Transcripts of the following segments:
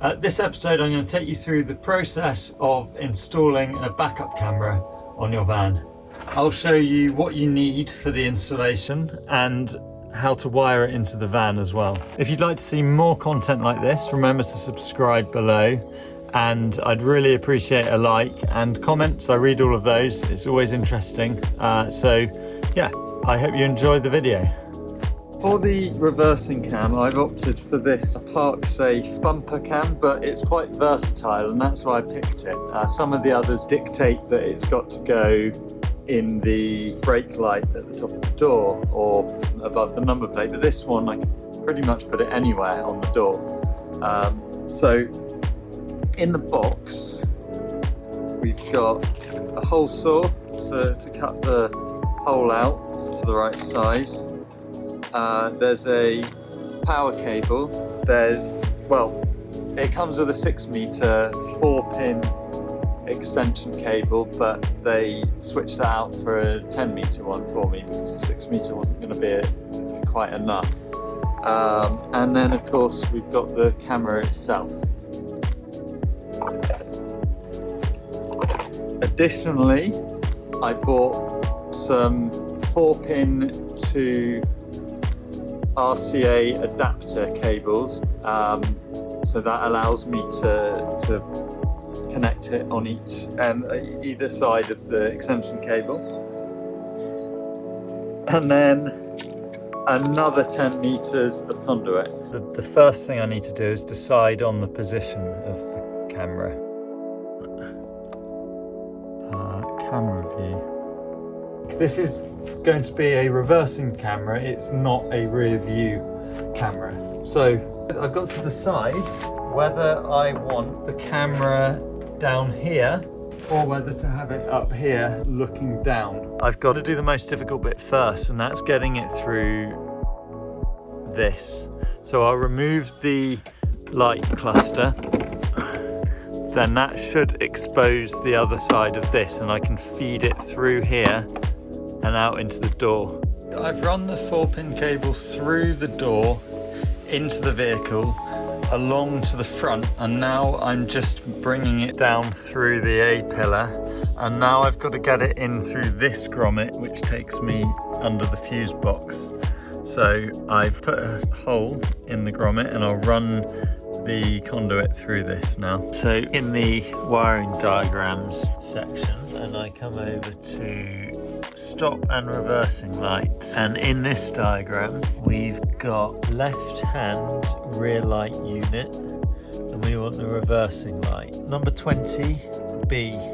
This episode I'm going to take you through the process of installing a backup camera on your van. I'll show you what you need for the installation and how to wire it into the van as well. If you'd like to see more content like this, remember to subscribe below, and I'd really appreciate a like and comments. I read all of those, it's always interesting. So yeah, I hope you enjoy the video. For the reversing cam, I've opted for this Park Safe bumper cam, but it's quite versatile and that's why I picked it. Some of the others dictate that it's got to go in the brake light at the top of the door or above the number plate, but this one I can pretty much put it anywhere on the door. So in the box we've got a hole saw to cut the hole out to the right size. There's a power cable. It comes with a 6 meter 4-pin extension cable, but they switched that out for a 10 meter one for me because the 6 meter wasn't going to be quite enough. And then of course we've got the camera itself. Additionally, I bought some 4-pin to RCA adapter cables, so that allows me to connect it on either side of the extension cable. And then another 10 meters of conduit. The first thing I need to do is decide on the position of the camera. Camera view. This is going to be a reversing camera, it's not a rear view camera. So I've got to decide whether I want the camera down here or whether to have it up here looking down. I've got to do the most difficult bit first, and that's getting it through this. So I'll remove the light cluster, then that should expose the other side of this and I can feed it through here and out into the door. I've run the 4-pin cable through the door into the vehicle along to the front, and now I'm just bringing it down through the A-pillar, and now I've got to get it in through this grommet which takes me under the fuse box. So I've put a hole in the grommet and I'll run the conduit through this now. So in the wiring diagrams section, and I come over to stop and reversing lights, and in this diagram we've got left hand rear light unit and we want the reversing light. Number 20B,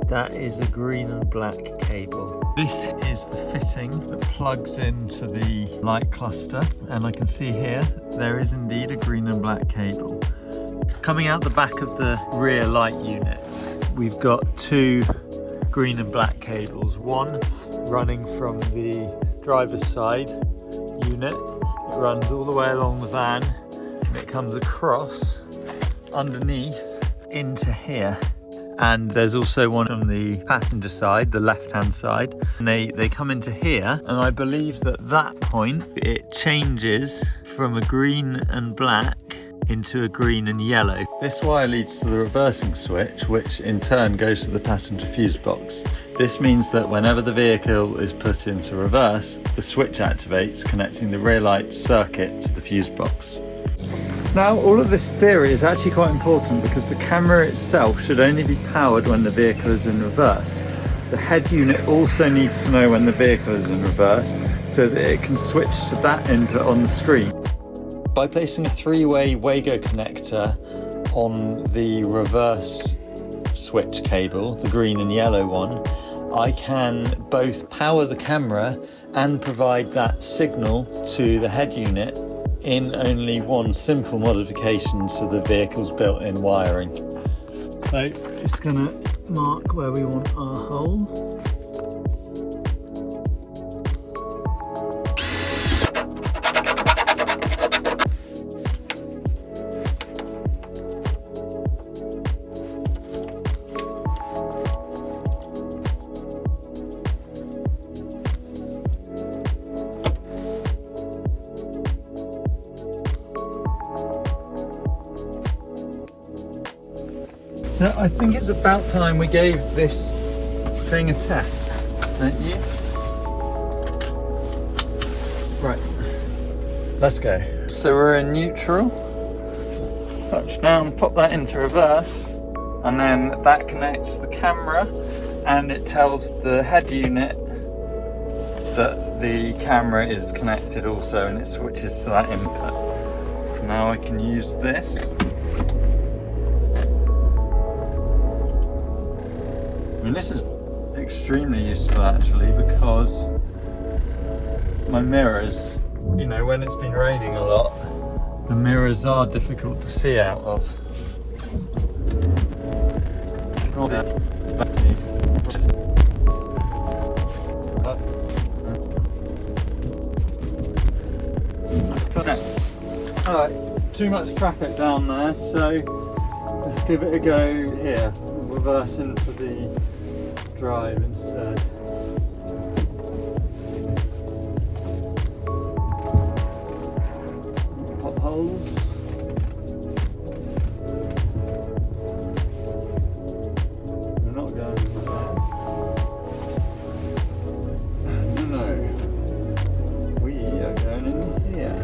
that is a green and black cable. This is the fitting that plugs into the light cluster, and I can see here there is indeed a green and black cable. Coming out the back of the rear light unit, we've got two green and black cables, one running from the driver's side unit. It runs all the way along the van and it comes across underneath into here. And there's also one on the passenger side, the left-hand side, and they come into here, and I believe that point it changes from a green and black into a green and yellow. This wire leads to the reversing switch, which in turn goes to the passenger fuse box. This means that whenever the vehicle is put into reverse, the switch activates, connecting the rear light circuit to the fuse box. Now, all of this theory is actually quite important because the camera itself should only be powered when the vehicle is in reverse. The head unit also needs to know when the vehicle is in reverse so that it can switch to that input on the screen. By placing a 3-way Wago connector on the reverse switch cable, the green and yellow one, I can both power the camera and provide that signal to the head unit in only one simple modification to the vehicle's built-in wiring. So just going to mark where we want our hole. So I think it's about time we gave this thing a test, don't you? Right, let's go. So we're in neutral. Touch down, pop that into reverse, and then that connects the camera, and it tells the head unit that the camera is connected also, and it switches to that input. Now I can use this. I mean, this is extremely useful actually, because my mirrors, you know, when it's been raining a lot, the mirrors are difficult to see out of. Alright, too much traffic down there, so let's give it a go here. Reverse into the drive instead. Potholes. We're not going in there. No. We are going in here.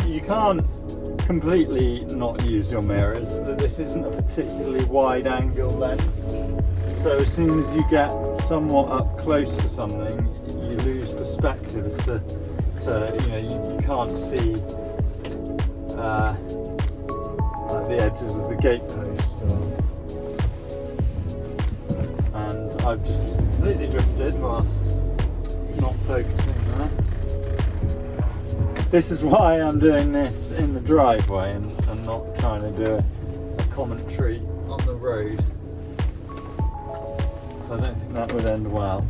You can't completely not use your mirrors, but this isn't a particularly wide angle lens, so as soon as you get somewhat up close to something, you lose perspective as to you know, you can't see like the edges of the gatepost, and I've just completely drifted whilst not focusing there. This is why I'm doing this in the driveway and not trying to do a commentary on the road, because I don't think that would end well.